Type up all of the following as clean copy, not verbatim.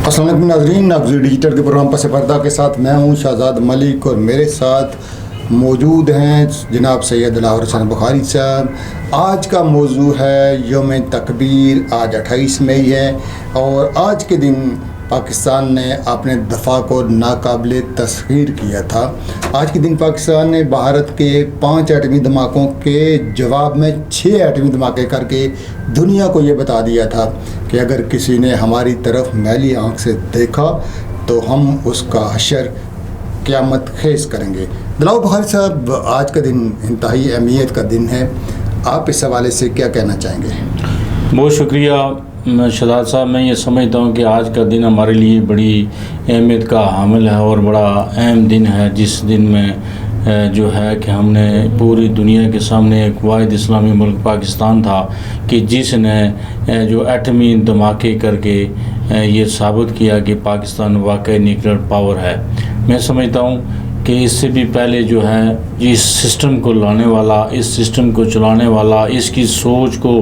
السلام علیکم ناظرین، ناظرین ڈیجیٹل کے پروگرام پس پردہ کے ساتھ میں ہوں شہزاد ملک اور میرے ساتھ موجود ہیں جناب سید لاہور حسن بخاری صاحب۔ آج کا موضوع ہے یوم تکبیر۔ آج 28 مئی ہے اور آج کے دن پاکستان نے اپنے دفاع کو ناقابل تسخیر کیا تھا۔ آج کے دن پاکستان نے بھارت کے 5 ایٹمی دھماکوں کے جواب میں 6 ایٹمی دھماکے کر کے دنیا کو یہ بتا دیا تھا کہ اگر کسی نے ہماری طرف میلی آنکھ سے دیکھا تو ہم اس کا حشر قیامت خیز کریں گے۔ دلاور بخاری صاحب، آج کا دن انتہائی اہمیت کا دن ہے، آپ اس حوالے سے کیا کہنا چاہیں گے؟ بہت شکریہ شہزاد صاحب۔ میں یہ سمجھتا ہوں کہ آج کا دن ہمارے لیے بڑی اہمیت کا حامل ہے اور بڑا اہم دن ہے، جس دن میں جو ہے کہ ہم نے پوری دنیا کے سامنے ایک واحد اسلامی ملک پاکستان تھا کہ جس نے جو ایٹمی دھماکے کر کے یہ ثابت کیا کہ پاکستان واقعی نیوکلیئر پاور ہے۔ میں سمجھتا ہوں کہ اس سے بھی پہلے جو ہے اس سسٹم کو لانے والا، اس سسٹم کو چلانے والا، اس کی سوچ کو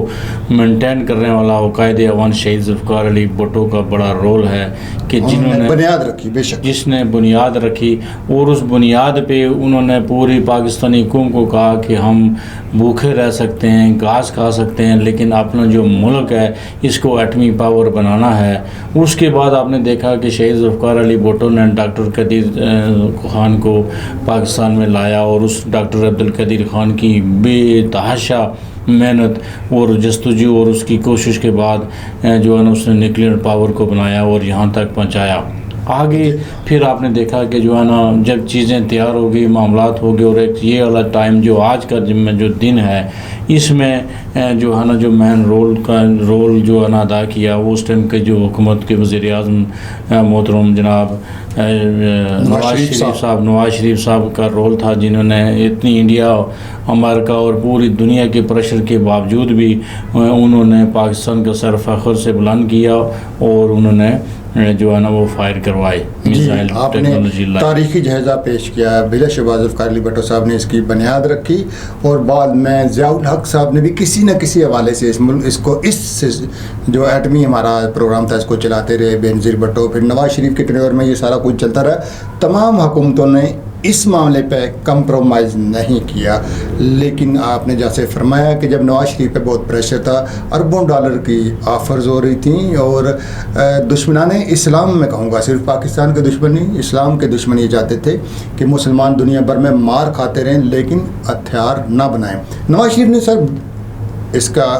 مینٹین کرنے والا قائد اعوان شہید ذوالفقار علی بھٹو کا بڑا رول ہے کہ جنہوں نے بنیاد رکھی، بے شک جس نے بنیاد رکھی، اور اس بنیاد پہ انہوں نے پوری پاکستانی قوم کو کہا کہ ہم بھوکے رہ سکتے ہیں، گھاس کھا سکتے ہیں، لیکن اپنا جو ملک ہے اس کو ایٹمی پاور بنانا ہے۔ اس کے بعد آپ نے دیکھا کہ شہید ذوالفقار علی بھٹو نے ڈاکٹر قدیر خان کو پاکستان میں لایا اور اس ڈاکٹر عبدالقدیر خان کی بے تحاشا محنت اور جستجو اور اس کی کوشش کے بعد جو ہے نا اس نے نیوکلیئر پاور کو بنایا اور یہاں تک پہنچایا۔ آگے پھر آپ نے دیکھا کہ جو ہے نا جب چیزیں تیار ہو گئی، معاملات ہو گئے، اور ایک یہ والا ٹائم جو آج کا جو دن ہے اس میں جو ہے نا جو مین رول جو ہے نا ادا کیا، وہ اس ٹائم کے جو حکومت کے وزیر اعظم محترم جناب نواز شریف صاحب کا رول تھا، جنہوں نے اتنی انڈیا، امریکہ اور پوری دنیا کے پریشر کے باوجود بھی انہوں نے پاکستان کا سر فخر سے بلند کیا اور انہوں نے جو ہے نا وہ فائر کروائے میزائل ٹیکنالوجی لائے۔ تاریخی جائزہ پیش کیا، بلا شبہ ذوالفقار علی بھٹو صاحب نے اس کی بنیاد رکھی اور بعد میں ضیاء الحق صاحب نے بھی کسی نہ کسی حوالے سے اس جو ایٹمی ہمارا پروگرام تھا اس کو چلاتے رہے، بے نظیر بھٹو، پھر نواز شریف کے ٹینیور میں یہ سارا کچھ چلتا رہا۔ تمام حکومتوں نے اس معاملے پہ کمپرومائز نہیں کیا، لیکن آپ نے جیسے فرمایا کہ جب نواز شریف پہ بہت پریشر تھا، اربوں ڈالر کی آفرز ہو رہی تھیں اور دشمنان اسلام، میں کہوں گا صرف پاکستان کے دشمن نہیں، اسلام کے دشمن یہ چاہتے تھے کہ مسلمان دنیا بھر میں مار کھاتے رہیں لیکن ہتھیار نہ بنائیں۔ نواز شریف نے سر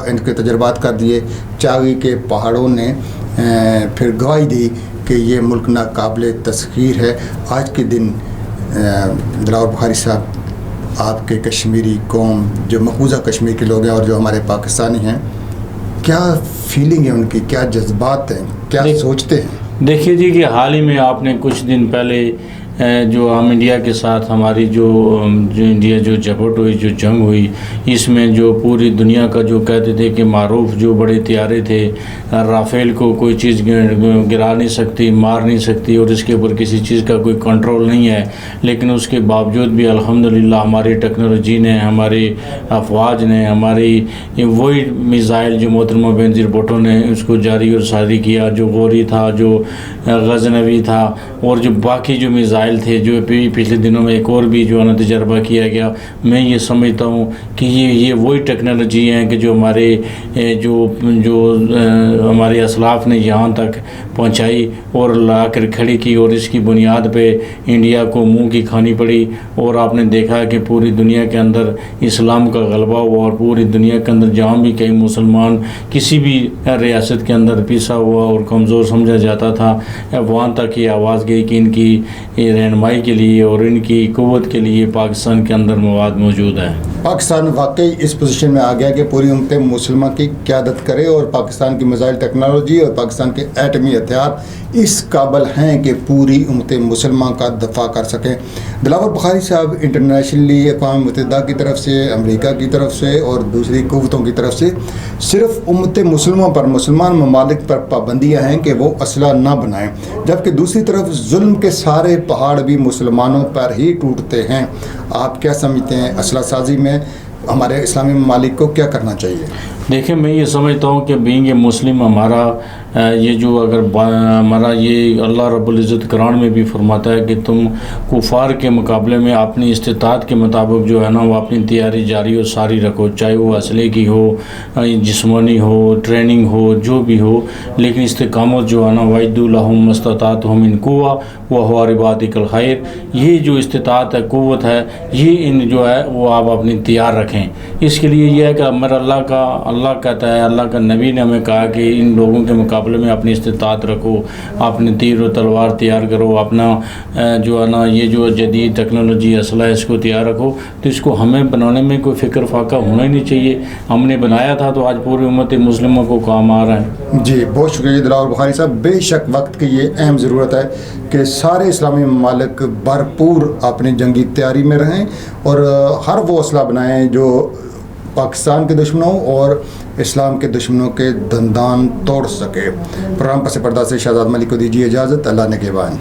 ان کے تجربات کر دیے، چاغی کے پہاڑوں نے پھر گواہی دی کہ یہ ملک ناقابل تسخیر ہے۔ آج کے دن دلاور بخاری صاحب، آپ کے کشمیری قوم جو مقبوضہ کشمیر کے لوگ ہیں اور جو ہمارے پاکستانی ہیں، کیا فیلنگ ہے ان کی، کیا جذبات ہیں، کیا سوچتے ہیں؟ دیکھیے جی کہ حال ہی میں آپ نے کچھ دن پہلے جو ہم انڈیا کے ساتھ ہماری جو انڈیا جو جھپٹ ہوئی، جو جنگ ہوئی، اس میں جو پوری دنیا کا جو کہتے تھے کہ معروف جو بڑے طیارے تھے، رافیل کو کوئی چیز گرا نہیں سکتی، مار نہیں سکتی اور اس کے اوپر کسی چیز کا کوئی کنٹرول نہیں ہے، لیکن اس کے باوجود بھی الحمدللہ ہماری ٹیکنالوجی نے، ہماری افواج نے، ہماری وہی میزائل جو محترمہ بے نظیر بھٹو نے اس کو جاری اور ساری کیا، جو غوری تھا، جو غزنوی تھا اور جو باقی جو میزائل تھے جو پچھلے دنوں میں ایک اور بھی جو ہے نا تجربہ کیا گیا۔ میں یہ سمجھتا ہوں کہ یہ وہی ٹیکنالوجی ہیں کہ جو ہمارے اسلاف نے یہاں تک پہنچائی اور لا کر کھڑی کی، اور اس کی بنیاد پہ انڈیا کو منہ کی کھانی پڑی اور آپ نے دیکھا کہ پوری دنیا کے اندر اسلام کا غلبہ ہوا اور پوری دنیا کے اندر جہاں بھی کئی مسلمان کسی بھی ریاست کے اندر پیسا ہوا اور کمزور سمجھا جاتا تھا، وہاں تک یہ آواز گئی کہ ان کی رہنمائی کے لیے اور ان کی قوت کے لیے پاکستان کے اندر مواد موجود ہے۔ پاکستان واقعی اس پوزیشن میں آ گیا کہ پوری امت مسلمہ کی قیادت کرے اور پاکستان کی میزائل ٹیکنالوجی اور پاکستان کے ایٹمی ہتھیار اس قابل ہیں کہ پوری امت مسلمہ کا دفاع کر سکیں۔ دلاور بخاری صاحب، انٹرنیشنلی اقوام متحدہ کی طرف سے، امریکہ کی طرف سے اور دوسری قوتوں کی طرف سے صرف امت مسلمہ پر، مسلمان ممالک پر پابندیاں ہیں کہ وہ اسلحہ نہ بنائیں، جبکہ دوسری طرف ظلم کے سارے پہاڑ بھی مسلمانوں پر ہی ٹوٹتے ہیں۔ آپ کیا سمجھتے ہیں اسلحہ سازی میں ہمارے اسلامی ممالک کو کیا کرنا چاہیے؟ دیکھیں میں یہ سمجھتا ہوں کہ بینگ اے مسلم ہمارا یہ جو اگر ہمارا یہ اللہ رب العزت قرآن میں بھی فرماتا ہے کہ تم کفار کے مقابلے میں اپنی استطاعت کے مطابق جو ہے نا وہ اپنی تیاری جاری و ساری رکھو، چاہے وہ اسلحے کی ہو، جسمانی ہو، ٹریننگ ہو، جو بھی ہو، لیکن استقامت جو ہے نا وَاعِدُّوا لَهُم مَا اسْتَطَعْتُم مِّن قُوَّةٍ وَهُوَ عِبَادِكَ الْخَيْرُ، یہ جو استطاعت ہے، قوت ہے، یہ ان جو ہے وہ آپ اپنی تیار رکھیں۔ اس کے لیے یہ ہے کہ میرا اللہ کہتا ہے، اللہ کا نبی نے ہمیں کہا کہ ان لوگوں کے مقابلے میں اپنی استطاعت رکھو، اپنے تیر و تلوار تیار کرو، اپنا جو ہے نا یہ جو جدید ٹیکنالوجی اسلحہ اس کو تیار رکھو۔ تو اس کو ہمیں بنانے میں کوئی فکر فاقہ ہونا ہی نہیں چاہیے، ہم نے بنایا تھا تو آج پوری امت مسلمہ کو کام آ رہا ہے۔ جی بہت شکریہ دلاور بخاری صاحب، بے شک وقت کی یہ اہم ضرورت ہے کہ سارے اسلامی ممالک بھرپور اپنی جنگی تیاری میں رہیں اور ہر وہ اسلحہ بنائیں جو پاکستان کے دشمنوں اور اسلام کے دشمنوں کے دندان توڑ سکے۔ پروگرام پس پردہ سے شہزاد ملک کو دیجیے اجازت، اللہ نگہبان۔